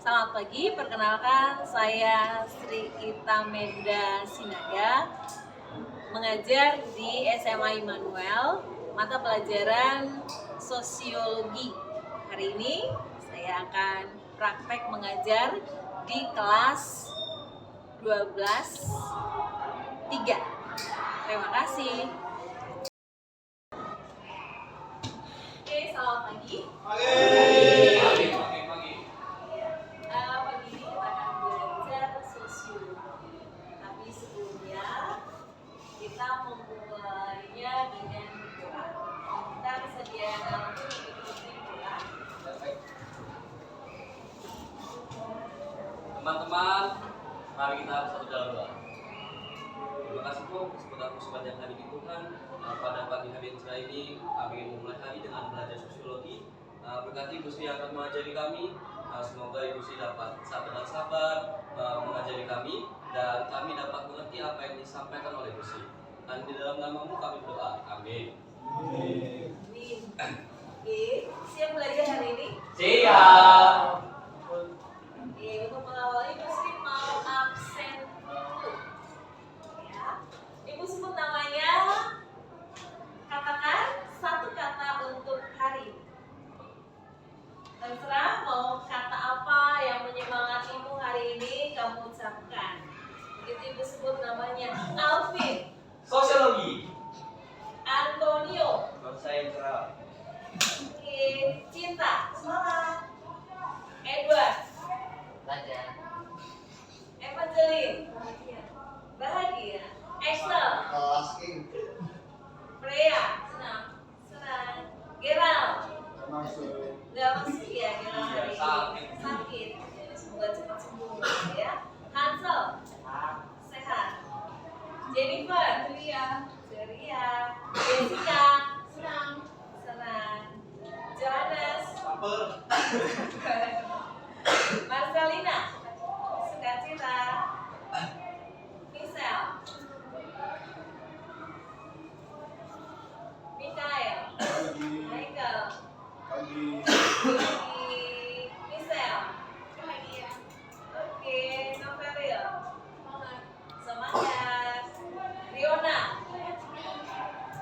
Selamat pagi, perkenalkan saya Sri Ita Menda Sinaga, mengajar di SMA Immanuel, mata pelajaran sosiologi. Hari ini saya akan praktek mengajar di kelas 12-3. Terima kasih. Oke, selamat pagi. Pagi ini kita akan belajar sosiologi. Tapi sebelumnya kita memulainya dengan berdoa. Kita sediakan doa. Teman-teman, mari kita bersatu dalam doa. Terima kasih Bu, kesempatan sepanjang hari ini Tuhan. Pada pagi hari yang cerah ini, kami ingin memulai hari dengan belajar sosiologi. Berkati Ibu Sri akan mengajari kami. Semoga Ibu Sri dapat sabar mengajari kami dan kami dapat mengerti apa yang disampaikan oleh Ibu Sri. Dan di dalam nama-Mu kami berdoa. Amin. Oke, siap belajar hari ini? Siap. Oke, untuk mengawali Ibu Sri mau absen dulu. Ya. Ibu sebut namanya, katakan satu kata untuk hari ini. Terserah mau kata apa yang menyemangatimu hari ini kamu ucapkan. Begitu Ibu sebut namanya. Alvin. Sosiologi. Antonio. Bahasa yang cerah. Oke, Cinta. Semangat. Edward. Belajar. Evangeline. Bahagia. Excel. Asking. Freya. Senang. Gerald. Masuk. Gak masuk ya Gerald hari ini. Sakit. Sakit. Jadi semoga cepat sembuh ya. Hansel. Sehat. Jennifer. Ceria. Jessica. Senang. Johannes. Marcelina. Sukacita. Michelle. Mikael. Michael. Pagi. Michelle. Oke, Novelio. Semangat. Riona.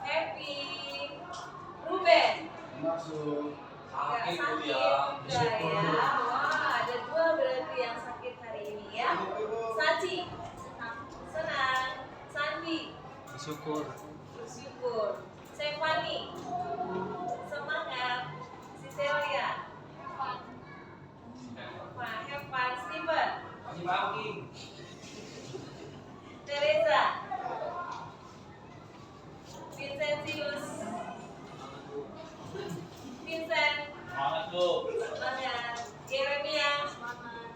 Happy. Ruben. Masuk. Gak Sakit sakit ya. enggak ya? Wah, ada 2 berarti yang sakit hari ini ya. Saci. Senang. Sandi. Bersyukur. Bersyukur. Stefani. Semangat. Cecilia. Wah, have fun. Steven. Pagi. Teresa. Vincentius. Vincent. Semangat Bu. Semangat. Jeremia.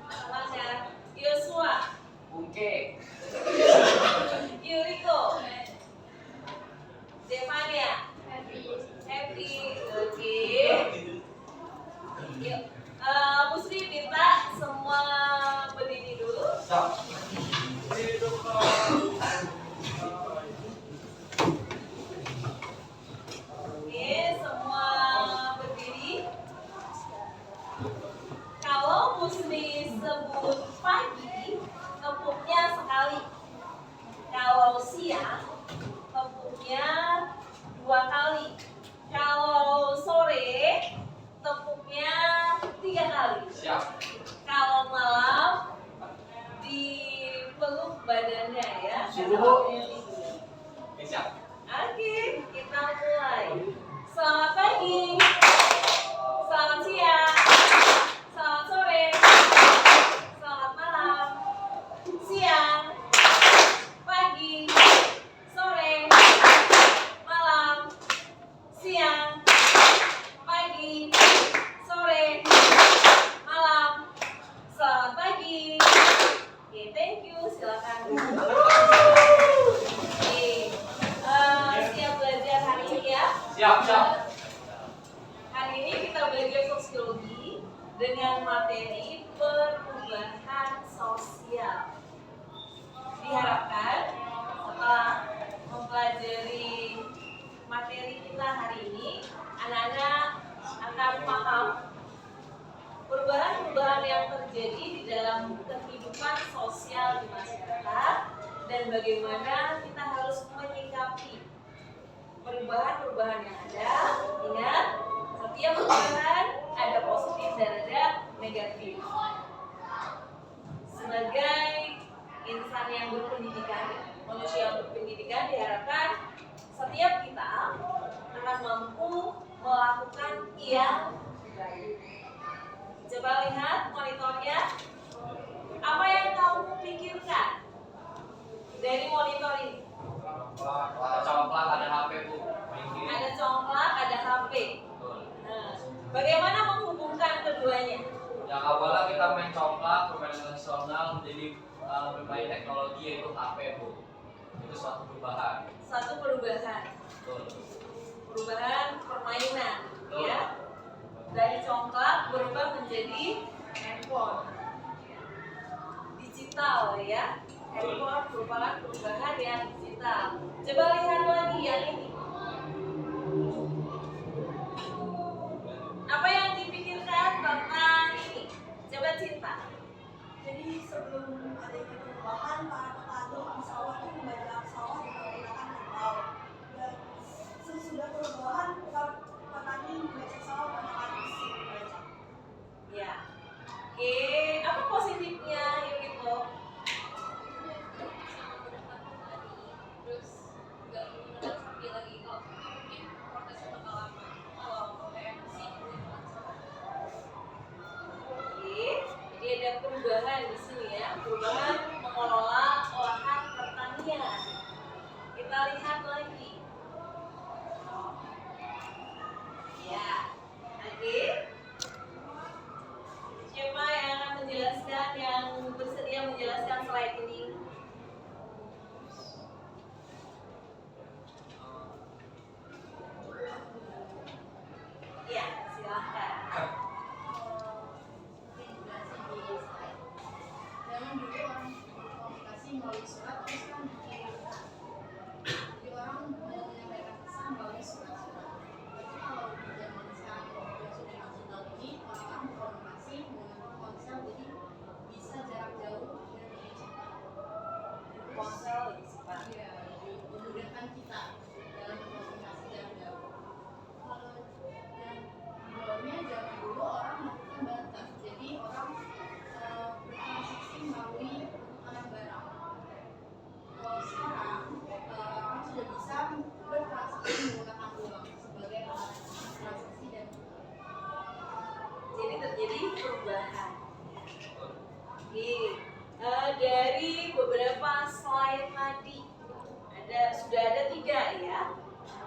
Semangat. Yosua. Bungke. Yuriko. Stefania. Happy. Oke. Yuk. Bu Sri minta semua berdiri dulu. Siap. Oke, semua berdiri. Kalau Bu Sri sebut pagi, tepuknya sekali. Kalau siang, tepuknya 2 kali. Kalau sore, tepuknya 3 kali. Siap. Kalau malam, dipeluk badannya ya. Suruh. Siap. Oke, kita mulai. Selamat pagi. Selamat siang. Selamat sore. Selamat malam. Siang. Pagi. Sore. Malam. Siang. Pagi. Sore. Malam. Selamat pagi. Oke, thank you. Silakan. dalam kehidupan sosial di masyarakat dan bagaimana kita harus menyikapi perubahan-perubahan yang ada. Ingat, setiap perubahan ada positif dan ada negatif. Sebagai insan yang berpendidikan, manusia yang berpendidikan, diharapkan setiap kita akan mampu melakukan yang baik. Coba lihat monitornya. Apa yang kamu pikirkan dari monitor ini? Ada coklat, ada HP bu. Ada coklat, ada HP. Betul. Nah, bagaimana menghubungkan keduanya? Yang awalnya kita main coklat, permainan tradisional menjadi bermain teknologi yaitu HP bu. Itu suatu perubahan. Satu perubahan. Betul. Perubahan permainan, Betul. ya. Dari coklat berubah menjadi handphone. Digital, ya. Handphone merupakan perubahan yang digital. Coba lihat lagi yang ini. Apa yang dipikirkan tentang ini? Coba Cinta. Jadi sebelum adanya perubahan, para petani di sawah itu membajak sawah dengan menggunakan kerbau. Dan sesudah perubahan, petani membajak sawah menggunakan mesin membajak. Ya. Oke, apa positifnya Yukito? Terus nggak menggunakan sapi lagi kok, mungkin prosesnya bakal lama kalau pakai mesin. Oke, jadi ada perubahan di sini ya, perubahan mengelola olahan pertanian. Kita lihat lagi. Ya, oke. Siapa yang akan menjelaskan, yang bersedia menjelaskan slide ini? Ya, silahkan. Jangan dulu orang komunikasi melalui surat terus kan dikirim. Jadi orang mau menyampaikan pesan melalui surat-surat. Tapi kalau di zaman sekarang yang sudah digital ini, orang berkomunikasi menggunakan ponsel, jadi bisa jarak jauh dan lebih cepat. Ponsel lebih cepat. Iya, lebih memudahkan kita dalam berkomunikasi jarak jauh. Kalau yang dulunya zaman dulu orang melakukan barter, jadi orang bertransaksi melalui pertukaran barang. Kalau sekarang orang sudah bisa bertransaksi menggunakan uang sebagai alat transaksi dan Jadi terjadi perubahan. Oke, dari beberapa slide tadi sudah ada 3 ya.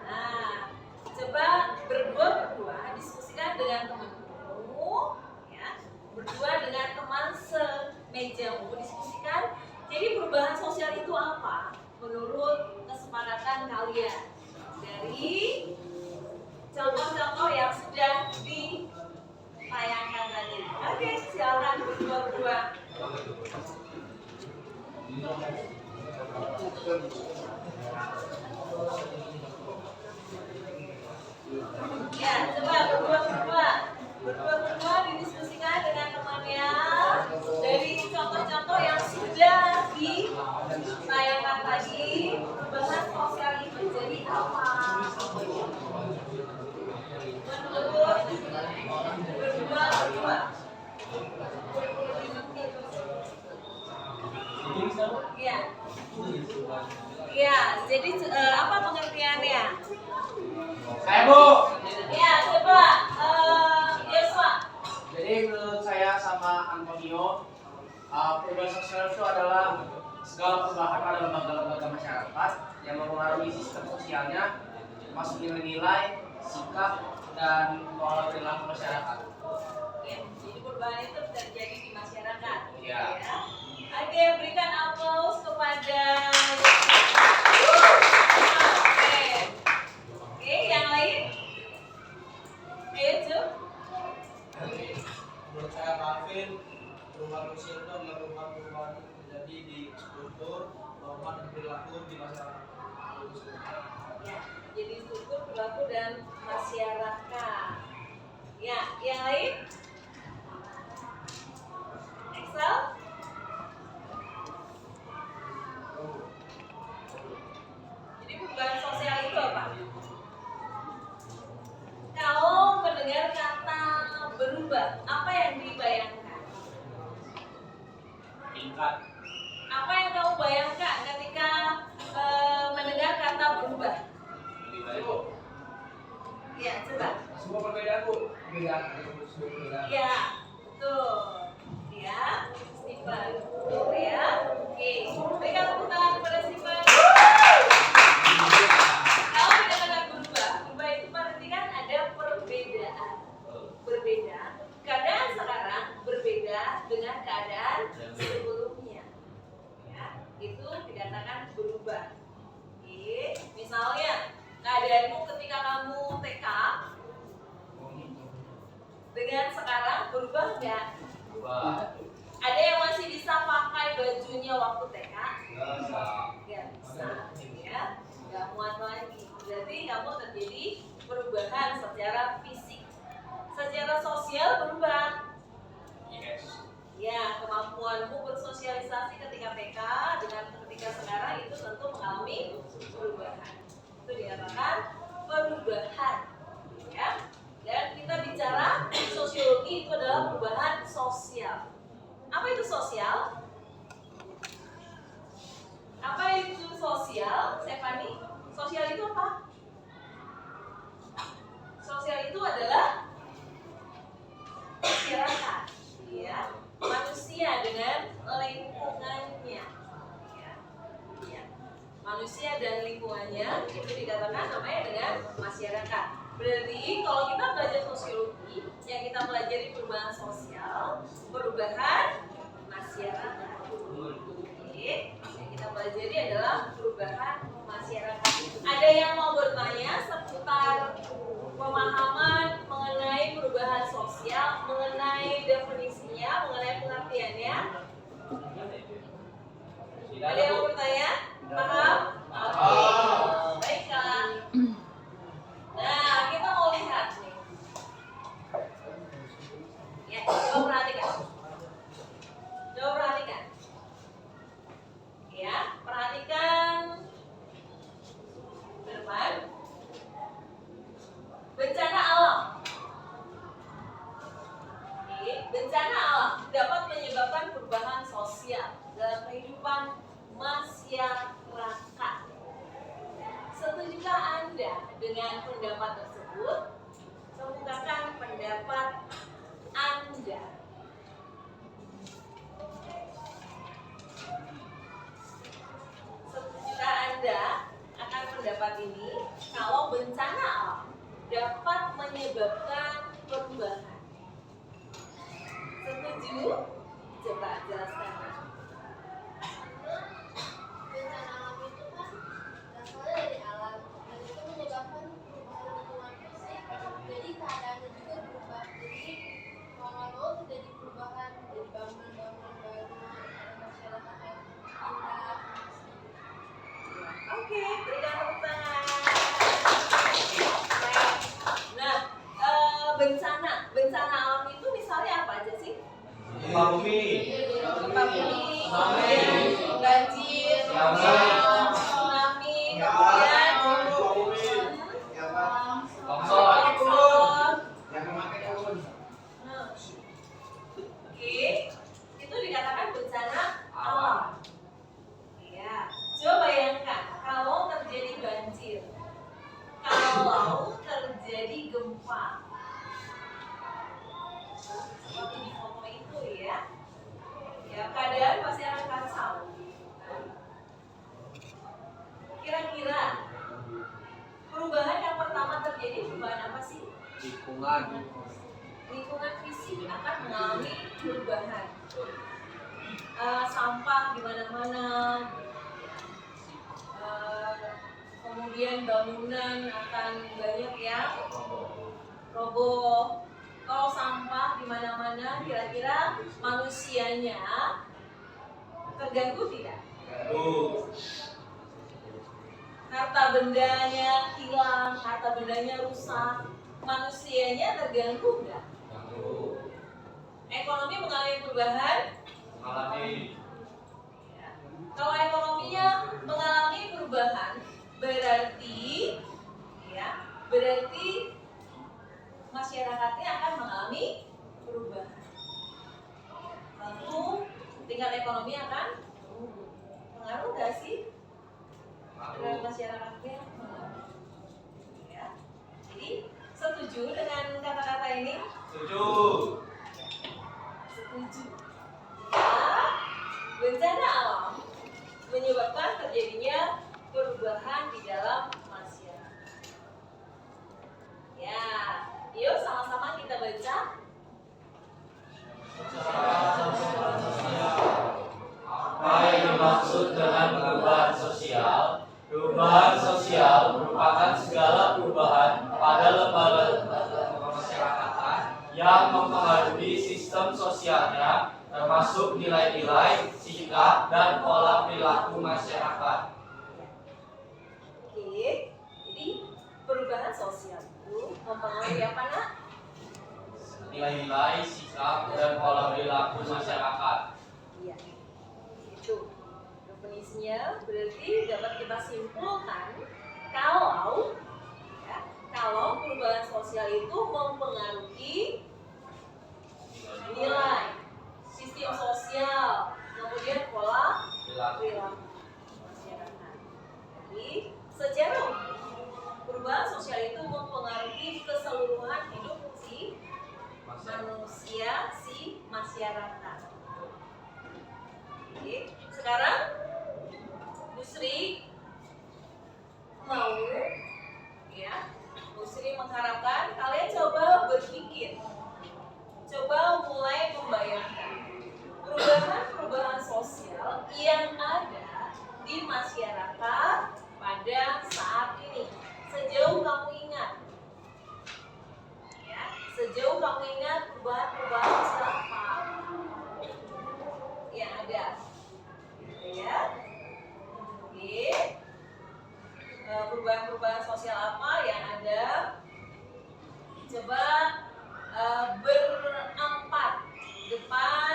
Nah, coba berdua diskusikan dengan temanmu, ya. Berdua dengan teman semejamu diskusikan. Jadi perubahan sosial itu apa? Menurut kesepakatan kalian dari contoh-contoh yang sudah ditayangkan tadi. Oke, silakan berdua. Ya, coba berdua didiskusikan dengan temannya dari contoh-contoh yang sudah ditayangkan tadi. Perubahan sosial itu jadi apa? Menurut berdua. Ya. Ya, jadi apa pengertiannya? Saya Bu. Ya, coba Yosua. Jadi menurut saya sama Antonio, perubahan sosial itu adalah segala perubahan pada lembaga-lembaga masyarakat yang mempengaruhi sistem sosialnya, termasuk nilai-nilai, sikap, dan pola perilaku masyarakat. Ya, jadi perubahan itu terjadi di masyarakat. Iya. Ya. Oke, berikan aplaus kepada Oke, yang lain? Ayo, Cuk. Menurut saya Calvin, perubahan sosial itu adalah perubahan yang terjadi di struktur, norma dan perilaku di masyarakat. Ya, jadi struktur perilaku dan masyarakat. Ya, yang lain? Excel? meningkat. Apa yang kamu bayangkan ketika mendengar kata berubah? Lebih baik Bu. Ya, coba. Semua perbedaan Bu. Perbedaan. Perbedaan. Ya, betul. Ya, Stephen. Ya, oke. Berikan tepuk tangan kepada Stephen. Kalau mendengar berubah, berubah itu berarti kan ada perbedaan. Berbeda. Keadaan sekarang berbeda dengan keadaan sebelumnya. Ya, itu dikatakan berubah. Oke, misalnya keadaanmu ketika kamu TK dengan sekarang berubah nggak? Berubah. Ada yang masih bisa pakai bajunya waktu TK? Nggak bisa. Nggak bisa, ya, nggak muat lagi. Berarti kamu terjadi perubahan secara fisik, secara sosial berubah. Yes. Ya, kemampuanmu bersosialisasi ketika TK dengan ketika sekarang itu tentu mengalami perubahan. Itu dikatakan perubahan, ya. Dan kita bicara sosiologi itu adalah perubahan sosial. Apa itu sosial? Apa itu sosial, Stefani? Sosial itu apa? Sosial itu adalah masyarakat, ya, manusia dengan lingkungannya, ya. Ya. Manusia dan lingkungannya itu dikatakan namanya dengan masyarakat. Berarti kalau kita belajar sosiologi, yang kita pelajari perubahan sosial, perubahan masyarakat. Oke, yang kita pelajari adalah perubahan masyarakat. Ada yang mau bertanya seputar pemahaman mengenai perubahan sosial, mengenai definisinya, mengenai pengertiannya? Ada yang mau bertanya? Paham? Oke, baiklah. Nah, kita mau lihat nih. Ya, coba perhatikan. Coba perhatikan. Ya, perhatikan ke depan. Bencana alam. Oke, bencana alam dapat menyebabkan perubahan sosial dalam kehidupan masyarakat. Setujukah Anda dengan pendapat tersebut? Kemukakan pendapat Anda. Setujukah Anda akan pendapat ini? Kalau bencana alam dapat menyebabkan perubahan. Setuju? Coba jelaskan. Bencana alam itu kan asalnya dari alam dan itu menyebabkan perubahan lingkungan fisik, jadi keadaannya juga berubah. Jadi mau nggak mau terjadi perubahan, jadi bangunan-bangunan baru, masyarakat yang indah. Oke, berikan tepuk tangan. Nah, bencana alam itu misalnya apa aja sih? Gempa bumi. Gempa bumi, Tsunami. banjir, tsunami, kemudian longsor. Yang memakai daun. Oke, itu dikatakan bencana alam. Ya, coba bayangkan kalau terjadi banjir, kalau terjadi gempa, seperti di foto itu ya, ya keadaan pasti akan kacau. Kira-kira perubahan yang pertama terjadi perubahan apa sih? Lingkungan. Lingkungan fisik akan mengalami perubahan. Sampah di mana-mana, kemudian bangunan akan banyak yang roboh. Kalau sampah di mana-mana, kira-kira manusianya terganggu tidak? Harta bendanya hilang, harta bendanya rusak, manusianya terganggu nggak? Ekonomi mengalami perubahan. Mengalami. Ya. Kalau ekonominya mengalami perubahan, berarti masyarakatnya akan mengalami perubahan. Tentu tingkat ekonomi akan pengaruh nggak sih dengan masyarakatnya? Ya. Jadi setuju dengan kata-kata ini? Setuju. Setuju. Ya, bencana alam menyebabkan terjadinya perubahan di dalam masyarakat. Ya, yuk sama-sama kita baca. Apa yang dimaksud dengan perubahan sosial? Perubahan sosial merupakan segala perubahan pada lembaga pemasyarakatan yang mempengaruhi sistem sosialnya, termasuk nilai-nilai, sikap, dan pola perilaku masyarakat. Oke, jadi perubahan sosial itu mempengaruhi apa, Nak? Nilai-nilai, sikap, dan pola perilaku masyarakat. Iya, itu definisinya. Berarti dapat kita simpulkan kalau perubahan sosial itu mempengaruhi nilai, sistem sosial, kemudian pola perilaku masyarakat. Jadi secara umum perubahan sosial itu mempengaruhi keseluruhan hidup si manusia, si masyarakat. Oke, sekarang Bu Sri mau Bu Sri mengharapkan kalian coba berpikir, coba mulai membayangkan perubahan-perubahan sosial yang ada di masyarakat pada saat ini. Sejauh kamu ingat, sejauh kamu ingat perubahan sosial apa yang ada? Ya, oke. Perubahan-perubahan sosial apa yang ada? Coba berempat, depan,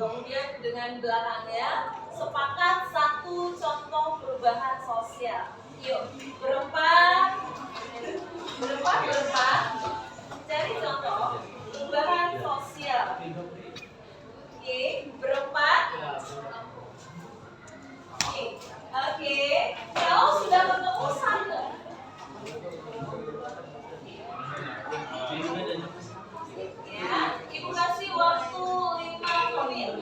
kemudian dengan belakangnya, sepakat satu contoh perubahan sosial. Yuk, berempat, cari contoh perubahan sosial. Oke, berempat. Oke, kalau sudah ketemu satu, ya, Ibu kasih waktu 5 menit.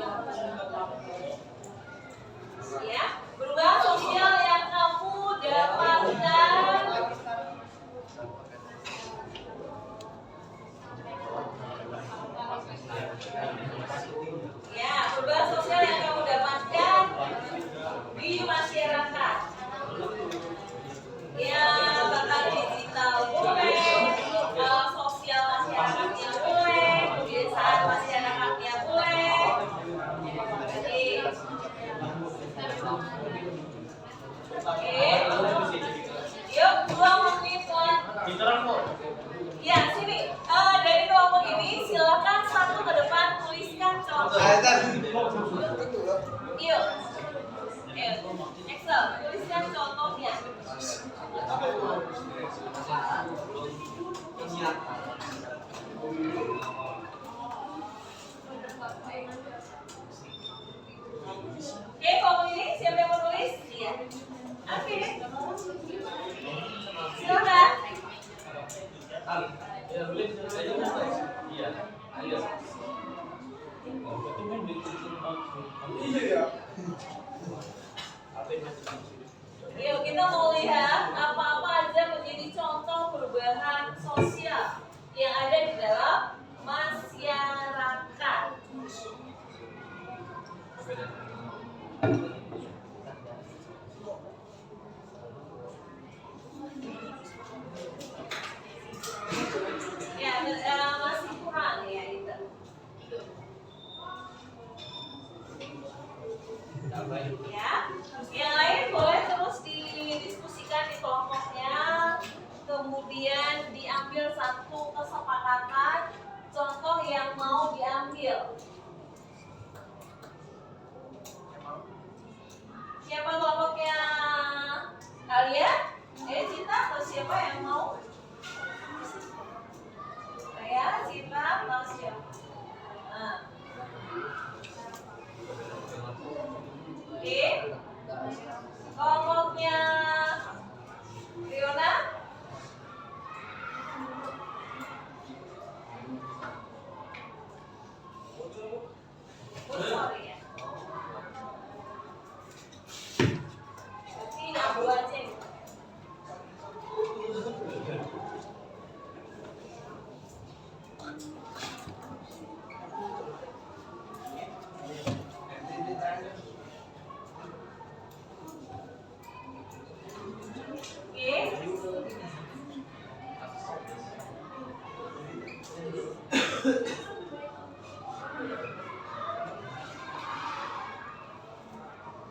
Ya, perubahan sosial yang kamu dapatkan. Ya, perubahan sosial yang kamu dapatkan di masyarakat. Ya, bahkan digital boleh, sosial masyarakatnya boleh, pedesaan masyarakatnya boleh. Oke, yuk 2 menit lagi. Ya, sini. Dari kelompok ini silakan satu ke depan tuliskan contoh. Yuk. Excel, tuliskan contohnya. Oke, kelompok ini siapa yang mau tulis? Iya. Oke. Silakan. Yuk, kita mau lihat apa-apa aja menjadi contoh perubahan sosial yang ada di dalam masyarakat. Ya, masih kurang ya itu. Ya, yang lain boleh terus didiskusikan di kelompoknya, kemudian diambil satu kesepakatan contoh yang mau diambil. Siapa kelompoknya kalian? Cinta atau siapa yang mau? Saya, Cinta, atau siapa? Nah.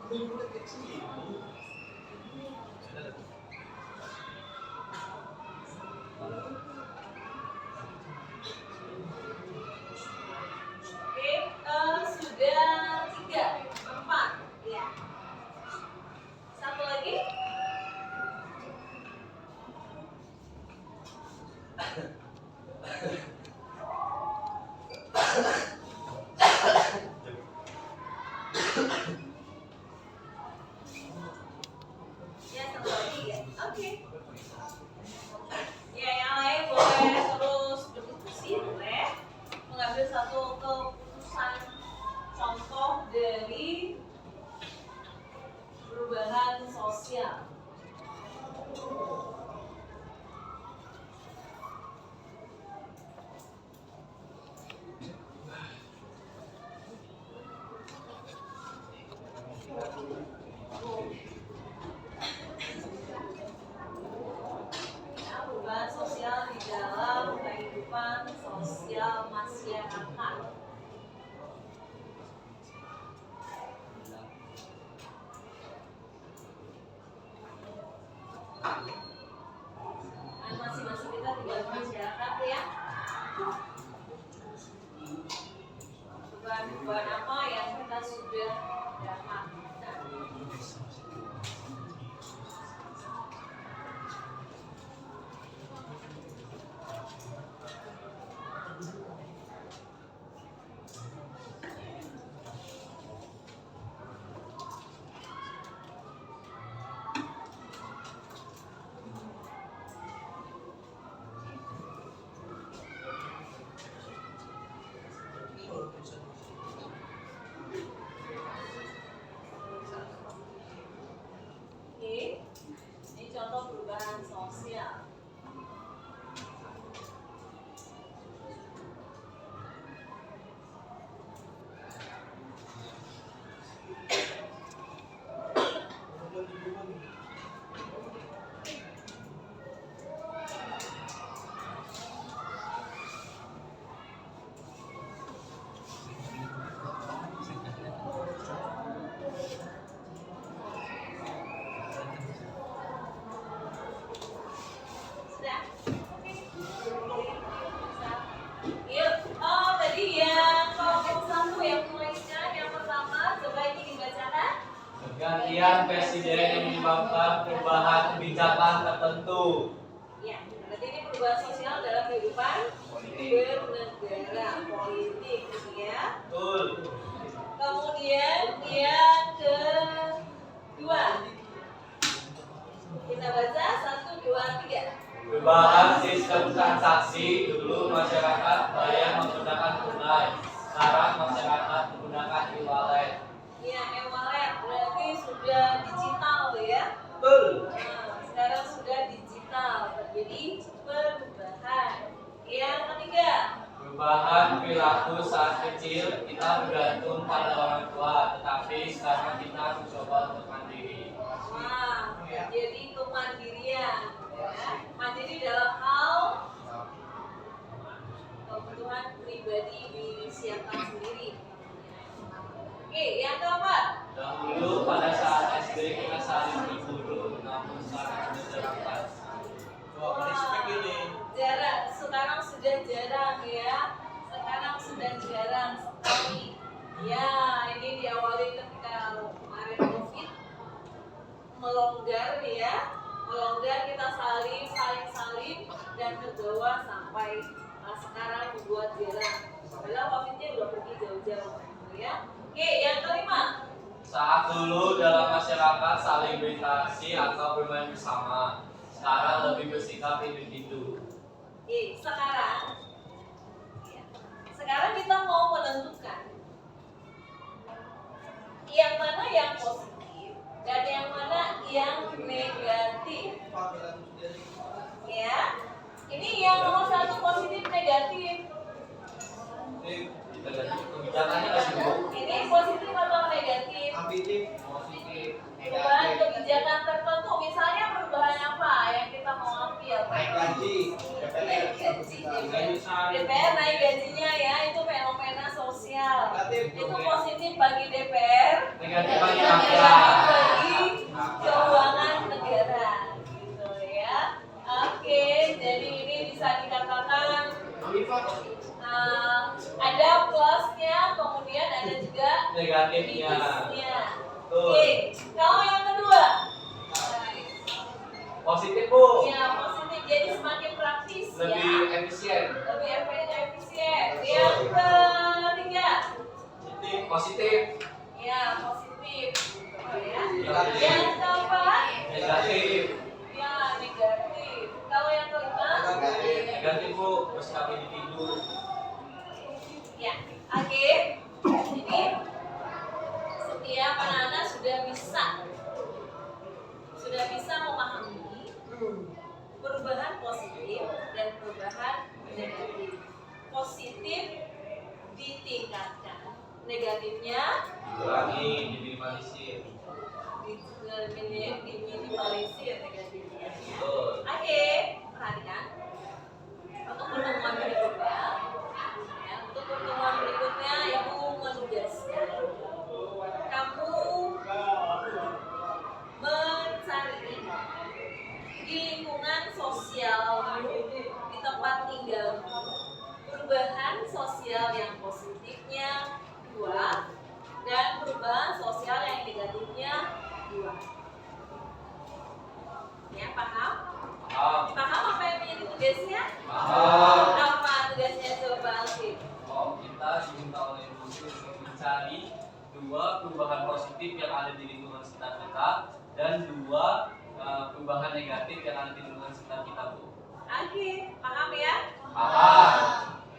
Oke, sudah 3, 4, ya. Satu lagi. Ya, satu lagi ya. Oke. Ya, yang lain boleh terus berdiskusi, boleh mengambil satu keputusan contoh dari perubahan sosial. Perubahan sosial di dalam kehidupan sosial masyarakat. Nah, masing-masing kita tinggal di masyarakat ya. Perubahan apa yang kita sudah dapatkan? Oke, ini contoh perubahan sosial. Sudah? Oke. Yuk, tadi yang kelompok 1 yang menuliskan yang pertama, coba ini dibacakan. Pergantian presiden yang menyebabkan perubahan kebijakan tertentu. Ya, berarti ini perubahan sosial dalam kehidupan bernegara, politik, ya. Betul. Kemudian yang kedua, kita baca 1, 2, 3. Perubahan sistem transaksi. Dulu masyarakat bayar menggunakan tunai. Sekarang masyarakat menggunakan e-wallet. Ya, e-wallet berarti sudah digital ya. Betul. Nah, sekarang sudah digital, terjadi perubahan. Yang ketiga, Perubahan perilaku saat kecil kita bergantung pada orang tua, tetapi sekarang kita mencoba untuk mandiri. wah, terjadi kemandirian. Ya. Mandiri dalam hal kebutuhan pribadi disiapkan sendiri. Oke, yang keempat, Dahulu pada saat SD kita saling berburu, namun sekarang sudah jarang. jarang. Sekarang sudah jarang ya. Sekarang sudah jarang sekali. Ya, ini diawali ketika kemarin COVID melonggar ya. Melonggar kita saling dan terbawa sampai sekarang membuat jarang. Padahal COVID-nya udah pergi jauh-jauh ya. Oke, yang kelima. Saat dulu dalam masyarakat saling berinteraksi atau bermain bersama, sekarang lebih bersikap individu. Oke, sekarang kita mau menentukan yang mana yang positif dan yang mana yang negatif. Ya, ini yang nomor 1 positif negatif. Kita ganti kebijakannya kasih bu. Ini positif atau negatif? Positif, Perubahan negatif, kebijakan tertentu, misalnya perubahan apa yang kita mau ambil? naik gaji, Naik gaji, DPR naik gajinya ya, itu fenomena sosial. Itu positif bagi DPR, Negatif bagi Negatif rakyat. bagi keuangan negara, gitu ya. Oke, jadi ini bisa dikatakan ada plusnya, kemudian ada juga Negatifnya. minusnya. Oke, kalau yang kedua, Positif Bu. ya positif, jadi semakin praktis Lebih ya, efisien. lebih efisien. Yang ketiga, Positif. ya positif. Oh, ya. Negatif. Yang keempat, Negatif. ya negatif. Kalau yang kelima, Negatif Bu. Bersikap individu. ya. Oke, jadi setiap anak-anak sudah bisa memahami perubahan positif dan perubahan negatif. Positif ditingkatkan, negatifnya Dikurangi, diminimalisir. diminimalisir negatifnya. Betul. Oke, perhatikan. Untuk pertemuan berikutnya, Ibu menugaskan kamu mencari di lingkungan sosialmu, di tempat tinggalmu, perubahan sosial yang positifnya 2 dan perubahan sosial yang negatifnya 2. Ya, paham? Paham apa yang menjadi tugasnya? Paham. Apa tugasnya coba Alvin? Kita diminta oleh Ibu untuk mencari 2 perubahan positif yang ada di lingkungan sekitar kita dan 2 perubahan negatif yang ada di lingkungan sekitar kita, Bu. Oke, paham ya? Paham.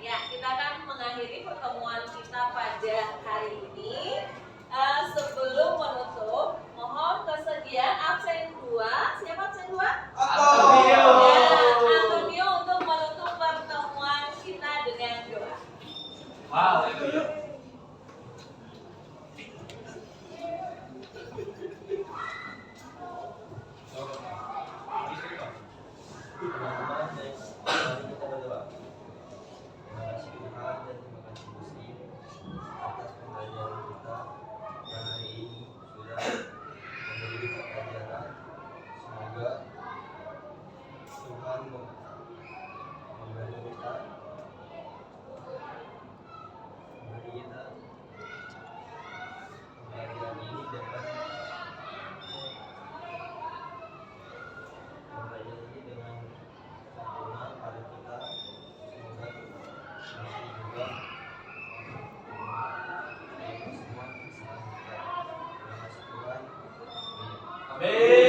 Ya, kita akan mengakhiri pertemuan kita pada hari ini. Sebelum menutup, mohon kesediaan absen 2. Siapa absen 2? Antonio. Ya, Antonio untuk menutup pertemuan kita dengan doa. Wow, itu. Teman-teman, mari kita berdoa. Terima kasih Tuhan dan terima kasih Gusti atas pembelajaran kita yang hari ini sudah memberi kita pelajaran. Semoga Tuhan memberi kita pelajaran ini dengan sempurna pada kita. Semoga Gusti juga semua kesalahan kita. Terima kasih Tuhan. Amin. Amin.